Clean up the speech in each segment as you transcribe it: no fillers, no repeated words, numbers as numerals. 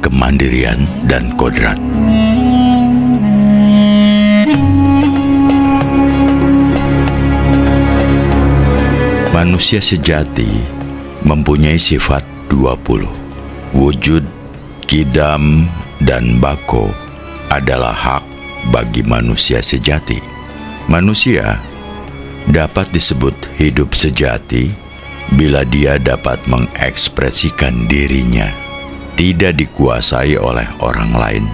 kemandirian dan kodrat. Manusia sejati mempunyai sifat 20. Wujud, kidam, dan bako adalah hak bagi manusia sejati. Manusia dapat disebut hidup sejati bila dia dapat mengekspresikan dirinya, tidak dikuasai oleh orang lain.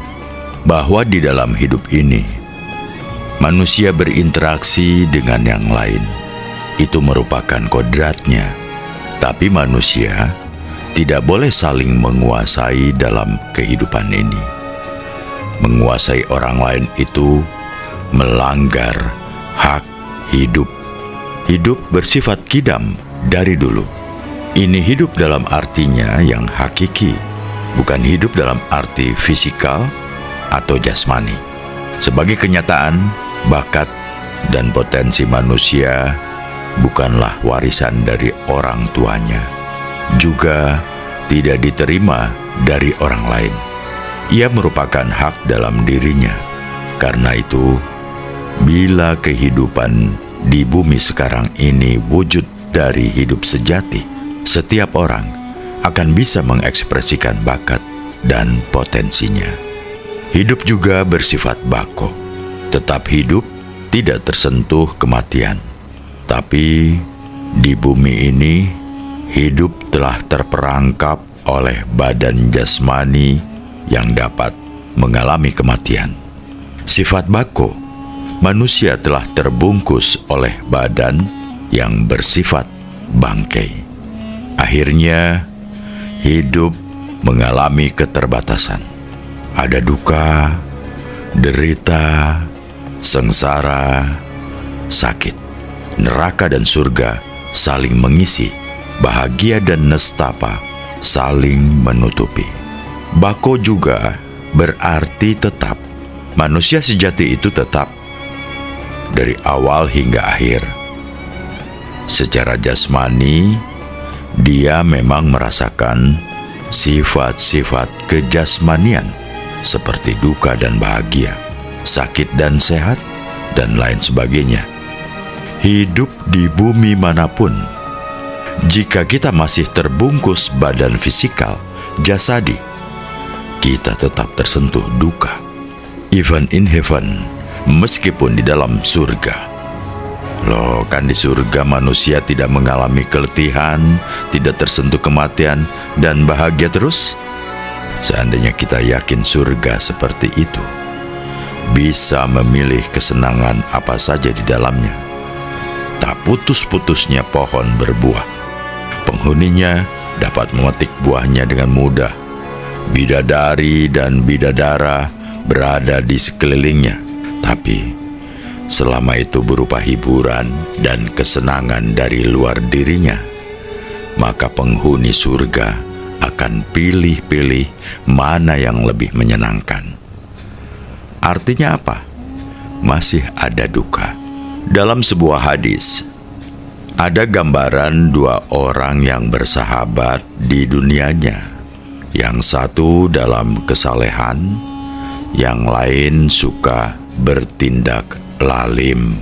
Bahwa di dalam hidup ini, manusia berinteraksi dengan yang lain. Itu merupakan kodratnya. Tapi manusia tidak boleh saling menguasai dalam kehidupan ini. Menguasai orang lain itu melanggar hak hidup. Hidup bersifat kidam dari dulu. Ini hidup dalam artinya yang hakiki, bukan hidup dalam arti fisikal atau jasmani. Sebagai kenyataan, bakat dan potensi manusia bukanlah warisan dari orang tuanya, juga tidak diterima dari orang lain. Ia merupakan hak dalam dirinya. Karena itu, bila kehidupan di bumi sekarang ini wujud dari hidup sejati, setiap orang akan bisa mengekspresikan bakat dan potensinya. Hidup juga bersifat bako. Tetap hidup, tidak tersentuh kematian. Tapi di bumi ini, hidup telah terperangkap oleh badan jasmani yang dapat mengalami kematian. Sifat bako, manusia telah terbungkus oleh badan yang bersifat bangkai. Akhirnya, hidup mengalami keterbatasan. Ada duka, derita, sengsara, sakit. Neraka dan surga saling mengisi, bahagia dan nestapa saling menutupi. Bako juga berarti tetap. Manusia sejati itu tetap dari awal hingga akhir. Secara jasmani, dia memang merasakan sifat-sifat kejasmanian seperti duka dan bahagia, sakit dan sehat, dan lain sebagainya. Hidup di bumi manapun, jika kita masih terbungkus badan fisikal, jasadi, kita tetap tersentuh duka. Even in heaven, meskipun di dalam surga. Loh, kan di surga manusia tidak mengalami keletihan, tidak tersentuh kematian, dan bahagia terus. Seandainya kita yakin surga seperti itu, bisa memilih kesenangan apa saja di dalamnya. Tak putus-putusnya pohon berbuah. Penghuninya dapat memetik buahnya dengan mudah. Bidadari dan bidadara berada di sekelilingnya. Tapi selama itu berupa hiburan dan kesenangan dari luar dirinya, maka penghuni surga akan pilih-pilih mana yang lebih menyenangkan. Artinya apa? Masih ada duka. Dalam sebuah hadis, ada gambaran dua orang yang bersahabat di dunianya. Yang satu dalam kesalehan, yang lain suka bertindak lalim.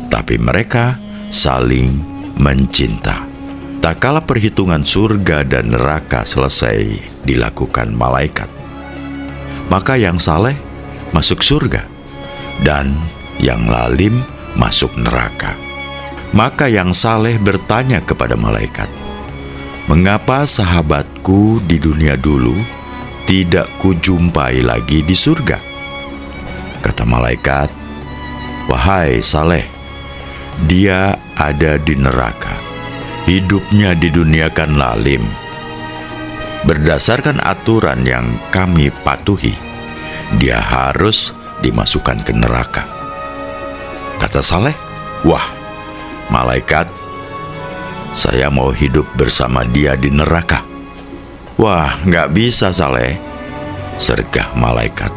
Tapi mereka saling mencinta. Tak kala perhitungan surga dan neraka selesai dilakukan malaikat, maka yang saleh masuk surga dan yang lalim masuk neraka. Maka yang saleh bertanya kepada malaikat, "Mengapa sahabatku di dunia dulu tidak kujumpai lagi di surga?" Kata malaikat, "Wahai saleh, dia ada di neraka. Hidupnya di dunia kan lalim. Berdasarkan aturan yang kami patuhi, dia harus dimasukkan ke neraka." Kata saleh, "Wah, malaikat, saya mau hidup bersama dia di neraka." "Wah, nggak bisa saleh," sergah malaikat.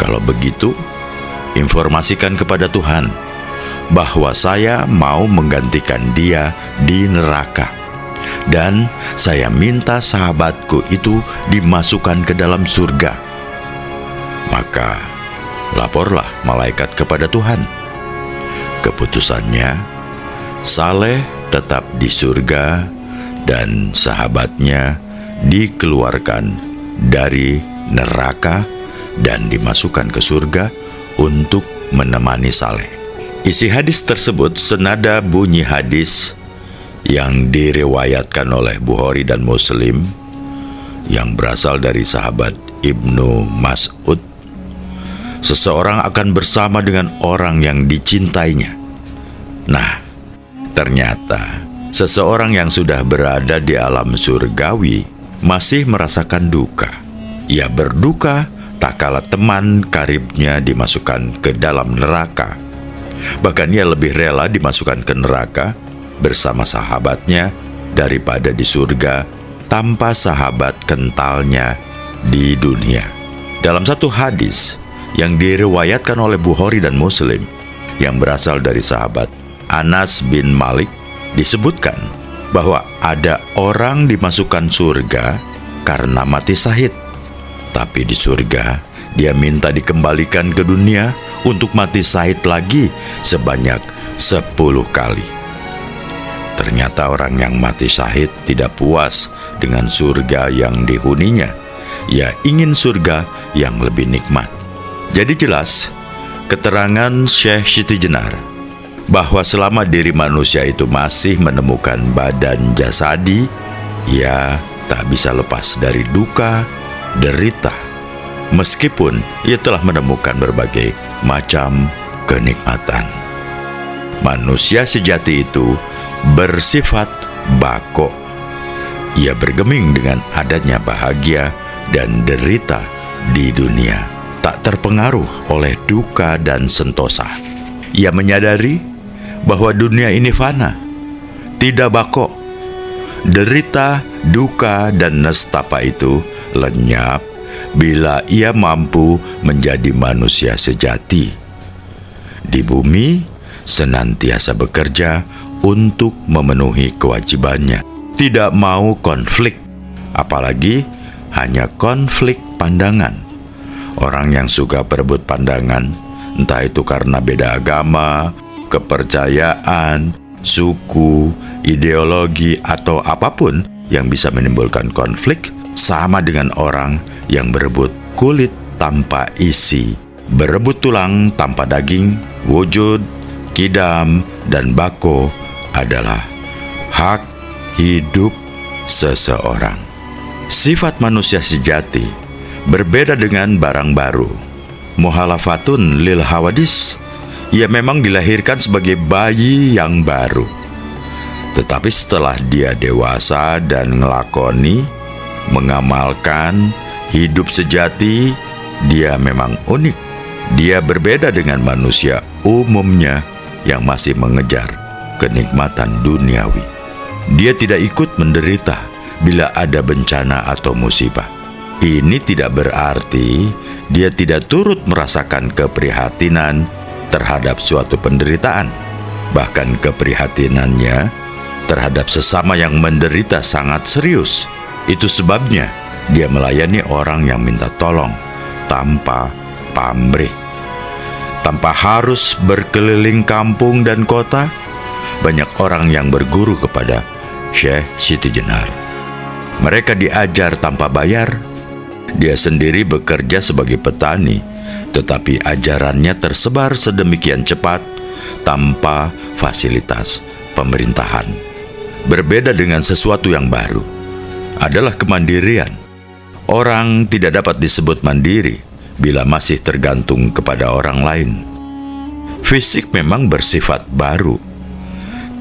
"Kalau begitu, informasikan kepada Tuhan bahwa saya mau menggantikan dia di neraka. dan saya minta sahabatku itu dimasukkan ke dalam surga. Maka laporlah malaikat kepada Tuhan. Keputusannya, Saleh tetap di surga dan sahabatnya dikeluarkan dari neraka dan dimasukkan ke surga untuk menemani Saleh. Isi hadis tersebut senada bunyi hadis yang diriwayatkan oleh Bukhari dan Muslim yang berasal dari sahabat Ibnu Mas'ud. Seseorang akan bersama dengan orang yang dicintainya. Nah, ternyata seseorang yang sudah berada di alam surgawi masih merasakan duka. Ia berduka tak kala teman karibnya dimasukkan ke dalam neraka. Bahkan ia lebih rela dimasukkan ke neraka bersama sahabatnya daripada di surga tanpa sahabat kentalnya di dunia. Dalam satu hadis yang diriwayatkan oleh Bukhari dan Muslim yang berasal dari sahabat Anas bin Malik, disebutkan bahwa ada orang dimasukkan surga karena mati syahid. Tapi di surga dia minta dikembalikan ke dunia untuk mati syahid lagi sebanyak 10 kali. Ternyata orang yang mati syahid tidak puas dengan surga yang dihuninya. Ia ingin surga yang lebih nikmat. Jadi jelas keterangan Syekh Siti Jenar bahwa selama diri manusia itu masih menemukan badan jasadi, ia tak bisa lepas dari duka, derita, meskipun ia telah menemukan berbagai macam kenikmatan. Manusia sejati itu bersifat bako. Ia bergeming dengan adanya bahagia dan derita di dunia, tak terpengaruh oleh duka dan sentosa. Ia menyadari bahwa dunia ini fana, tidak bako. Derita, duka, dan nestapa itu lenyap bila ia mampu menjadi manusia sejati. Di bumi senantiasa bekerja untuk memenuhi kewajibannya, tidak mau konflik, apalagi hanya konflik pandangan. Orang yang suka berebut pandangan, entah itu karena beda agama, kepercayaan, suku, ideologi, atau apapun yang bisa menimbulkan konflik, sama dengan orang yang berebut kulit tanpa isi, berebut tulang tanpa daging. Wujud, kidam, dan bako adalah hak hidup seseorang. Sifat manusia sejati berbeda dengan barang baru. Muhalafatun lil hawadis. Ia memang dilahirkan sebagai bayi yang baru. Tetapi setelah dia dewasa dan ngelakoni, mengamalkan hidup sejati, dia memang unik. Dia berbeda dengan manusia umumnya yang masih mengejar kenikmatan duniawi. Dia tidak ikut menderita bila ada bencana atau musibah. Ini tidak berarti dia tidak turut merasakan keprihatinan terhadap suatu penderitaan. Bahkan keprihatinannya terhadap sesama yang menderita sangat serius. Itu sebabnya dia melayani orang yang minta tolong tanpa pamrih. Tanpa harus berkeliling kampung dan kota, banyak orang yang berguru kepada Syekh Siti Jenar. Mereka diajar tanpa bayar. Dia sendiri bekerja sebagai petani, tetapi ajarannya tersebar sedemikian cepat tanpa fasilitas pemerintahan. Berbeda dengan sesuatu yang baru adalah kemandirian. Orang tidak dapat disebut mandiri bila masih tergantung kepada orang lain. Fisik memang bersifat baru,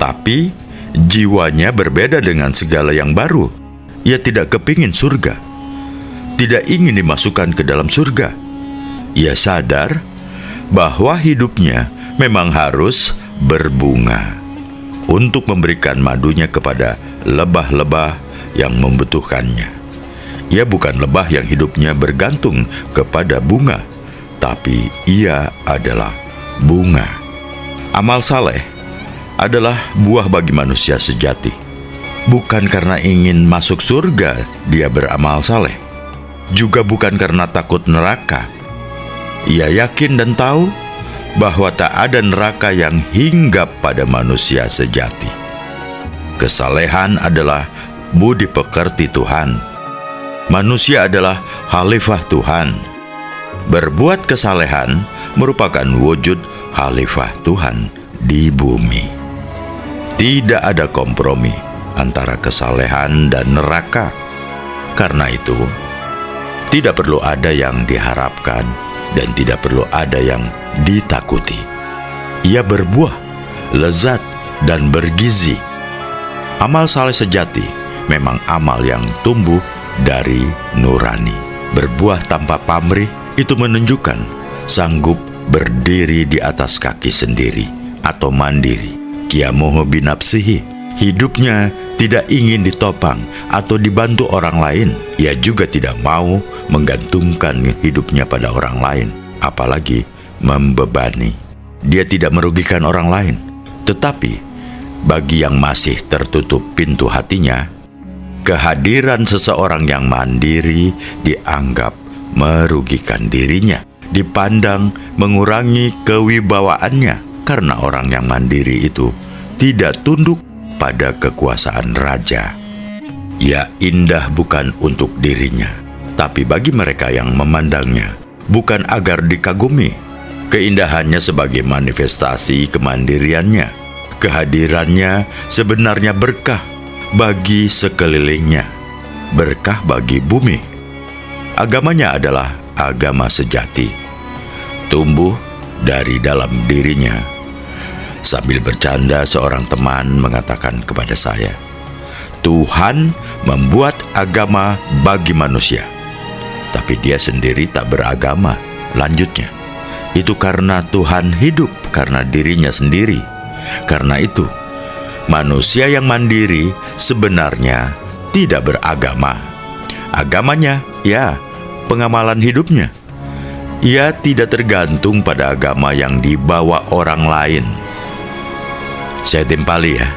tapi jiwanya berbeda dengan segala yang baru. Ia tidak kepingin surga, tidak ingin dimasukkan ke dalam surga. Ia sadar bahwa hidupnya memang harus berbunga untuk memberikan madunya kepada lebah-lebah yang membutuhkannya. Ia bukan lebah yang hidupnya bergantung kepada bunga, tapi ia adalah bunga. Amal saleh adalah buah bagi manusia sejati. Bukan karena ingin masuk surga dia beramal saleh, juga bukan karena takut neraka. Ia yakin dan tahu bahwa tak ada neraka yang hinggap pada manusia sejati. Kesalehan adalah budi pekerti Tuhan. Manusia adalah khalifah Tuhan. Berbuat kesalehan merupakan wujud khalifah Tuhan di bumi. Tidak ada kompromi antara kesalehan dan neraka. Karena itu, tidak perlu ada yang diharapkan dan tidak perlu ada yang ditakuti. Ia berbuah, lezat, dan bergizi. Amal saleh sejati memang amal yang tumbuh dari nurani. Berbuah tanpa pamrih itu menunjukkan sanggup berdiri di atas kaki sendiri atau mandiri. Qiyamuhu binafsihi, hidupnya tidak ingin ditopang atau dibantu orang lain. Ia juga tidak mau menggantungkan hidupnya pada orang lain, apalagi membebani. Dia tidak merugikan orang lain, tetapi bagi yang masih tertutup pintu hatinya, kehadiran seseorang yang mandiri dianggap merugikan dirinya, dipandang mengurangi kewibawaannya, karena orang yang mandiri itu tidak tunduk pada kekuasaan raja. Ia indah bukan untuk dirinya, tapi bagi mereka yang memandangnya, bukan agar dikagumi. Keindahannya sebagai manifestasi kemandiriannya. Kehadirannya sebenarnya berkah bagi sekelilingnya, berkah bagi bumi. Agamanya adalah agama sejati, tumbuh dari dalam dirinya. Sambil bercanda, seorang teman mengatakan kepada saya, Tuhan membuat agama bagi manusia, tapi dia sendiri tak beragama. Lanjutnya, itu karena Tuhan hidup karena dirinya sendiri. Karena itu, manusia yang mandiri sebenarnya tidak beragama. Agamanya, ya, pengamalan hidupnya. Ia tidak tergantung pada agama yang dibawa orang lain. Saya timpali ya,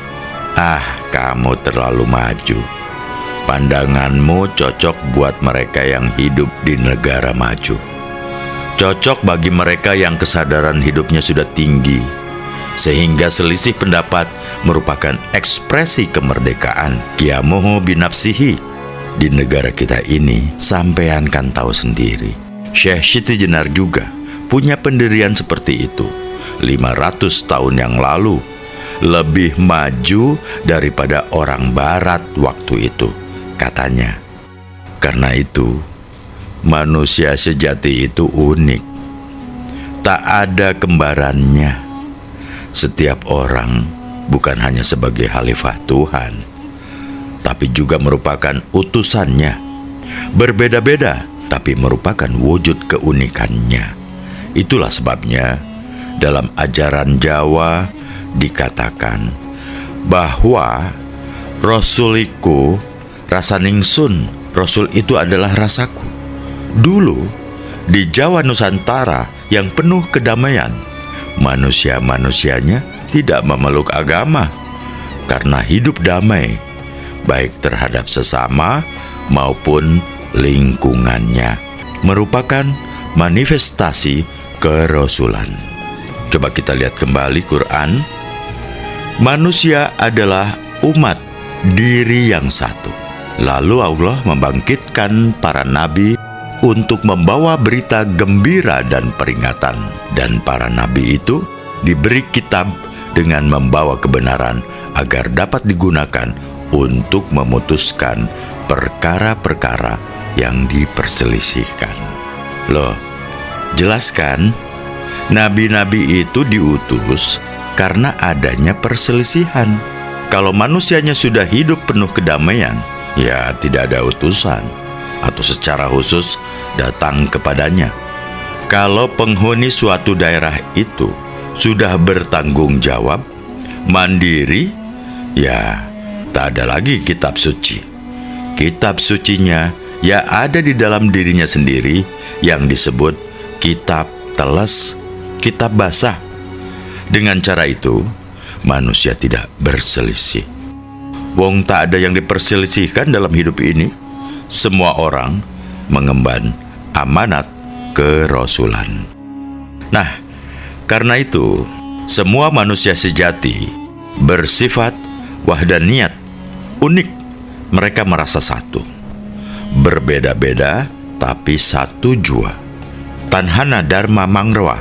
kamu terlalu maju. Pandanganmu cocok buat mereka yang hidup di negara maju. Cocok bagi mereka yang kesadaran hidupnya sudah tinggi, sehingga selisih pendapat merupakan ekspresi kemerdekaan. Qiyamuhu binafsihi. Di negara kita ini, sampean kan tahu sendiri, Syekh Siti Jenar juga punya pendirian seperti itu 500 tahun yang lalu. Lebih maju daripada orang barat waktu itu, katanya. Karena itu, manusia sejati itu unik. Tak ada kembarannya. Setiap orang bukan hanya sebagai khalifah Tuhan, tapi juga merupakan utusannya. Berbeda-beda, tapi merupakan wujud keunikannya. Itulah sebabnya dalam ajaran Jawa dikatakan bahwa Rasuliku rasa ningsun. Rasul itu adalah rasaku. Dulu di Jawa Nusantara yang penuh kedamaian, manusia-manusianya tidak memeluk agama karena hidup damai, baik terhadap sesama maupun lingkungannya, merupakan manifestasi kerasulan. Coba kita lihat kembali Quran. Manusia adalah umat diri yang satu. Lalu Allah membangkitkan para nabi untuk membawa berita gembira dan peringatan. Dan para nabi itu diberi kitab dengan membawa kebenaran agar dapat digunakan untuk memutuskan perkara-perkara yang diperselisihkan. Loh, jelaskan, nabi-nabi itu diutus karena adanya perselisihan. Kalau manusianya sudah hidup penuh kedamaian, ya tidak ada utusan atau secara khusus datang kepadanya. Kalau penghuni suatu daerah itu sudah bertanggung jawab, mandiri, ya tak ada lagi kitab suci. Kitab sucinya ya ada di dalam dirinya sendiri yang disebut kitab teles, kitab basah. Dengan cara itu, manusia tidak berselisih. Wong tak ada yang diperselisihkan dalam hidup ini. Semua orang mengemban amanat kerasulan. Nah, karena itu, semua manusia sejati bersifat wahdaniyat, unik. Mereka merasa satu, berbeda-beda tapi satu jua. Tanhana dharma mangrawa,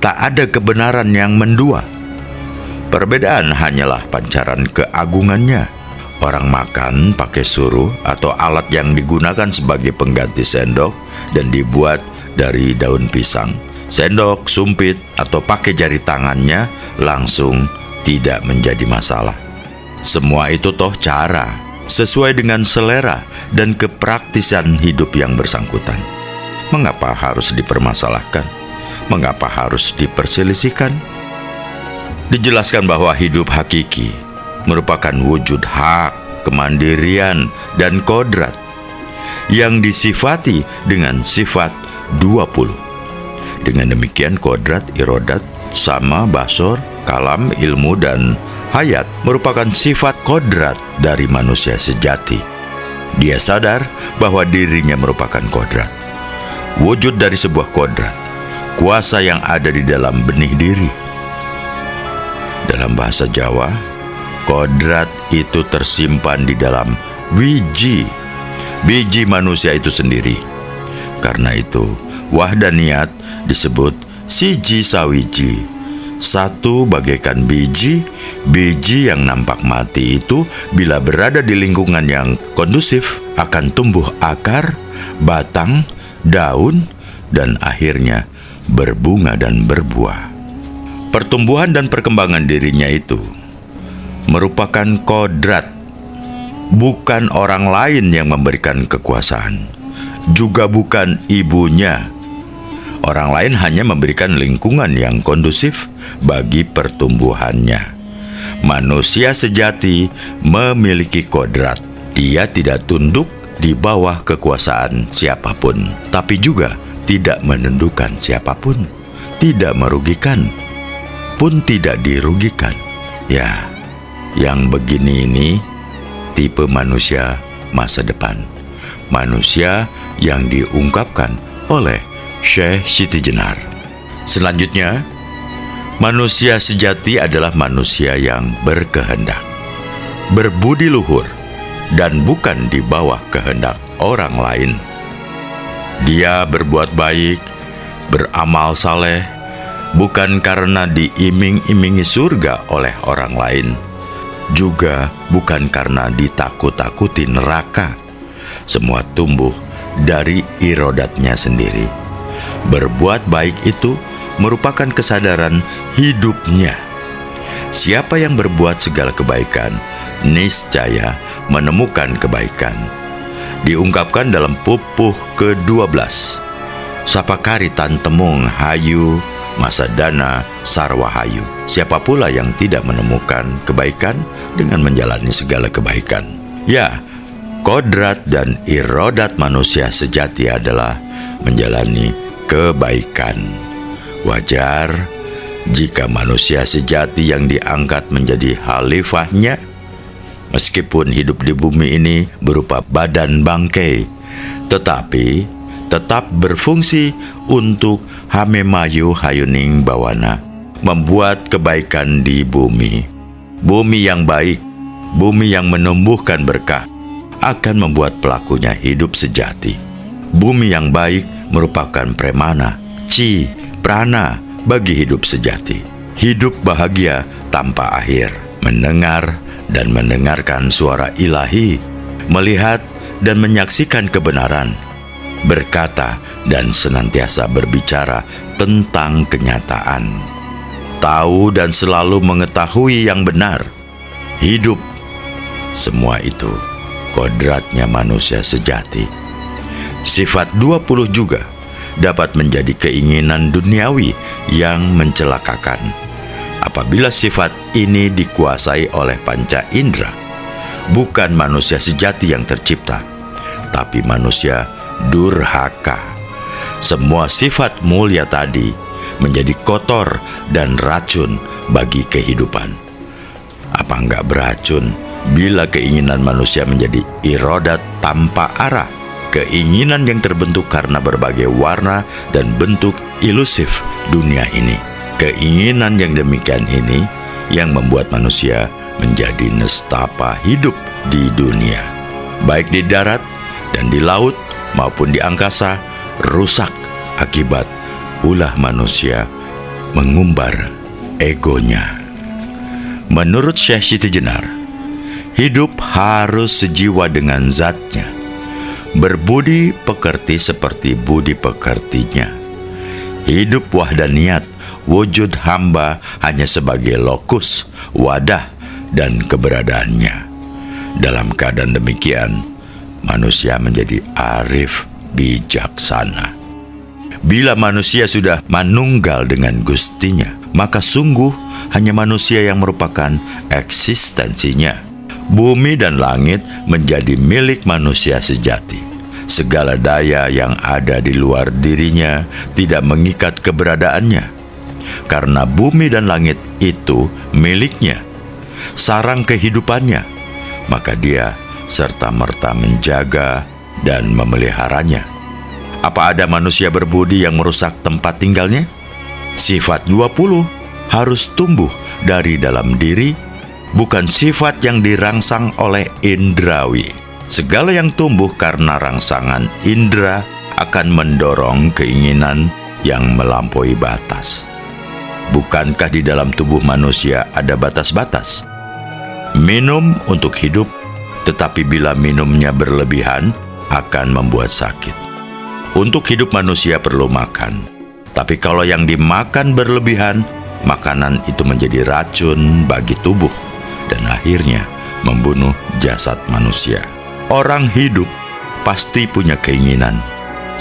tak ada kebenaran yang mendua. Perbedaan hanyalah pancaran keagungannya. Orang makan pakai suruh atau alat yang digunakan sebagai pengganti sendok dan dibuat dari daun pisang. Sendok, sumpit, atau pakai jari tangannya langsung tidak menjadi masalah. Semua itu toh cara, sesuai dengan selera dan kepraktisan hidup yang bersangkutan. Mengapa harus dipermasalahkan? Mengapa harus diperselisihkan? Dijelaskan bahwa hidup hakiki merupakan wujud hak, kemandirian, dan kodrat yang disifati dengan sifat 20. Dengan demikian kodrat, irodat, sama, basor, kalam, ilmu, dan hayat merupakan sifat kodrat dari manusia sejati. Dia sadar bahwa dirinya merupakan kodrat, wujud dari sebuah kodrat, kuasa yang ada di dalam benih diri. Dalam bahasa Jawa, kodrat itu tersimpan di dalam wiji, biji manusia itu sendiri. Karena itu, wahdaniyat disebut siji sawiji. Satu bagaikan biji, biji yang nampak mati itu bila berada di lingkungan yang kondusif akan tumbuh akar, batang, daun, dan akhirnya berbunga dan berbuah. Pertumbuhan dan perkembangan dirinya itu merupakan kodrat, bukan orang lain yang memberikan kekuasaan, juga bukan ibunya. Orang lain hanya memberikan lingkungan yang kondusif bagi pertumbuhannya. Manusia sejati memiliki kodrat. Dia tidak tunduk di bawah kekuasaan siapapun, tapi juga tidak menundukkan siapapun, tidak merugikan, pun tidak dirugikan. Ya, yang begini ini tipe manusia masa depan. Manusia yang diungkapkan oleh Syekh Siti Jenar. Selanjutnya, manusia sejati adalah manusia yang berkehendak, berbudi luhur, dan bukan di bawah kehendak orang lain. Dia berbuat baik, beramal saleh, bukan karena diiming-imingi surga oleh orang lain, juga bukan karena ditakut-takuti neraka. Semua tumbuh dari irodatnya sendiri. Berbuat baik itu merupakan kesadaran hidupnya. Siapa yang berbuat segala kebaikan, niscaya menemukan kebaikan. Diungkapkan dalam pupuh ke-12. Sapakari tantemung hayu, masa dana sarwahayu. Siapa pula yang tidak menemukan kebaikan dengan menjalani segala kebaikan? Ya, kodrat dan irodat manusia sejati adalah menjalani kebaikan. Wajar jika manusia sejati yang diangkat menjadi khalifahnya, meskipun hidup di bumi ini berupa badan bangkai, tetapi tetap berfungsi untuk hamemayu hayuning bawana, membuat kebaikan di bumi. Bumi yang baik, bumi yang menumbuhkan berkah, akan membuat pelakunya hidup sejati. Bumi yang baik merupakan premana, ci, prana bagi hidup sejati. Hidup bahagia tanpa akhir, mendengar dan mendengarkan suara ilahi, melihat dan menyaksikan kebenaran, berkata dan senantiasa berbicara tentang kenyataan, tahu dan selalu mengetahui yang benar, hidup. Semua itu kodratnya manusia sejati. Sifat 20 juga dapat menjadi keinginan duniawi yang mencelakakan. Apabila sifat ini dikuasai oleh panca indera, bukan manusia sejati yang tercipta, tapi manusia durhaka. Semua sifat mulia tadi menjadi kotor dan racun bagi kehidupan. Apa enggak beracun bila keinginan manusia menjadi irodat tanpa arah, keinginan yang terbentuk karena berbagai warna dan bentuk ilusif dunia ini. Keinginan yang demikian ini yang membuat manusia menjadi nestapa hidup di dunia, baik di darat dan di laut maupun di angkasa, rusak akibat ulah manusia mengumbar egonya. Menurut Syekh Siti Jenar, hidup harus sejiwa dengan zatnya, berbudi pekerti seperti budi pekertinya. Hidup wahdaniyat, wujud hamba hanya sebagai lokus, wadah, dan keberadaannya. Dalam keadaan demikian, manusia menjadi arif bijaksana. Bila manusia sudah manunggal dengan Gustinya, maka sungguh hanya manusia yang merupakan eksistensinya. Bumi dan langit menjadi milik manusia sejati. Segala daya yang ada di luar dirinya tidak mengikat keberadaannya, karena bumi dan langit itu miliknya, sarang kehidupannya, maka dia serta-merta menjaga dan memeliharanya. Apa ada manusia berbudi yang merusak tempat tinggalnya? Sifat 20 harus tumbuh dari dalam diri, bukan sifat yang dirangsang oleh indrawi. Segala yang tumbuh karena rangsangan indera akan mendorong keinginan yang melampaui batas. Bukankah di dalam tubuh manusia ada batas-batas? Minum untuk hidup, tetapi bila minumnya berlebihan akan membuat sakit. Untuk hidup manusia perlu makan, tapi kalau yang dimakan berlebihan, makanan itu menjadi racun bagi tubuh dan akhirnya membunuh jasad manusia. Orang hidup pasti punya keinginan.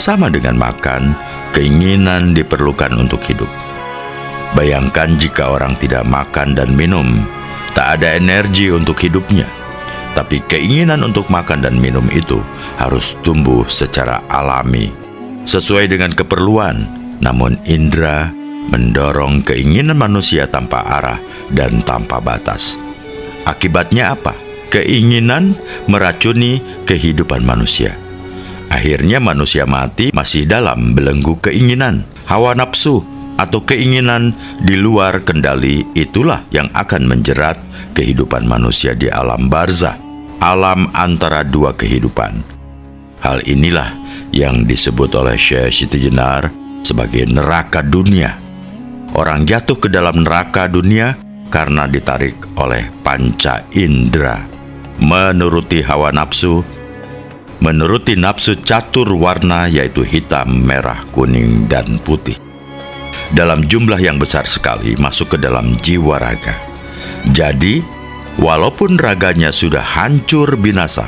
Sama dengan makan, keinginan diperlukan untuk hidup. Bayangkan jika orang tidak makan dan minum, tak ada energi untuk hidupnya. Tapi keinginan untuk makan dan minum itu harus tumbuh secara alami, sesuai dengan keperluan. Namun indera mendorong keinginan manusia tanpa arah dan tanpa batas. Akibatnya apa? Keinginan meracuni kehidupan manusia. Akhirnya manusia mati masih dalam belenggu keinginan. Hawa nafsu atau keinginan di luar kendali itulah yang akan menjerat kehidupan manusia di alam barzah, alam antara dua kehidupan. Hal inilah yang disebut oleh Syekh Siti Jenar sebagai neraka dunia. Orang jatuh ke dalam neraka dunia karena ditarik oleh panca indera, menuruti hawa nafsu, menuruti nafsu catur warna yaitu hitam, merah, kuning, dan putih. Dalam jumlah yang besar sekali masuk ke dalam jiwa raga. Jadi, walaupun raganya sudah hancur binasa,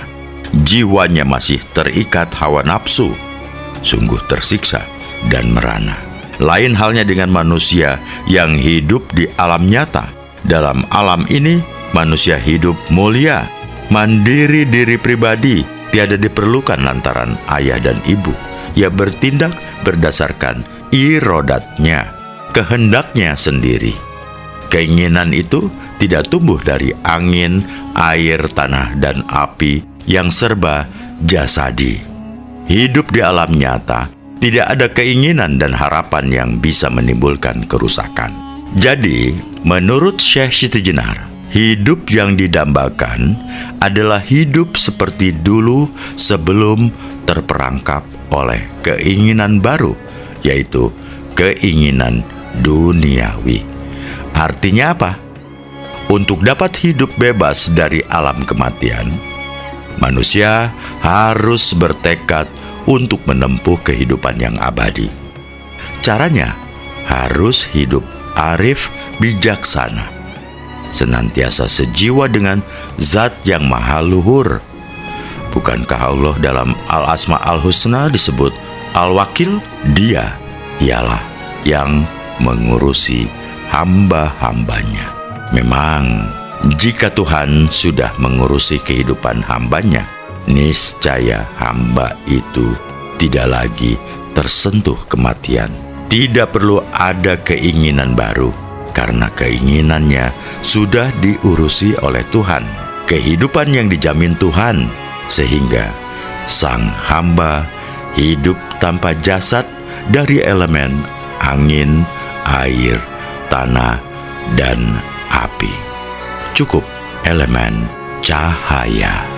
jiwanya masih terikat hawa nafsu, sungguh tersiksa dan merana. Lain halnya dengan manusia yang hidup di alam nyata. Dalam alam ini, manusia hidup mulia, mandiri diri pribadi, tiada diperlukan lantaran ayah dan ibu. Ia bertindak berdasarkan irodatnya, kehendaknya sendiri. Keinginan itu tidak tumbuh dari angin, air, tanah, dan api yang serba jasadi. Hidup di alam nyata, tidak ada keinginan dan harapan yang bisa menimbulkan kerusakan. Jadi, menurut Syekh Siti Jenar, hidup yang didambakan adalah hidup seperti dulu sebelum terperangkap oleh keinginan baru, yaitu keinginan duniawi. Artinya apa? Untuk dapat hidup bebas dari alam kematian, manusia harus bertekad untuk menempuh kehidupan yang abadi. Caranya harus hidup arif bijaksana, senantiasa sejiwa dengan zat yang maha luhur. Bukankah Allah dalam Al-Asma Al-Husna disebut Al-Wakil? Dia ialah yang mengurusi hamba-hambanya. Memang, jika Tuhan sudah mengurusi kehidupan hambanya, niscaya hamba itu tidak lagi tersentuh kematian. Tidak perlu ada keinginan baru, karena keinginannya sudah diurusi oleh Tuhan. kehidupan yang dijamin Tuhan, sehingga sang hamba hidup tanpa jasad dari elemen angin, air, tanah, dan api. Cukup elemen cahaya.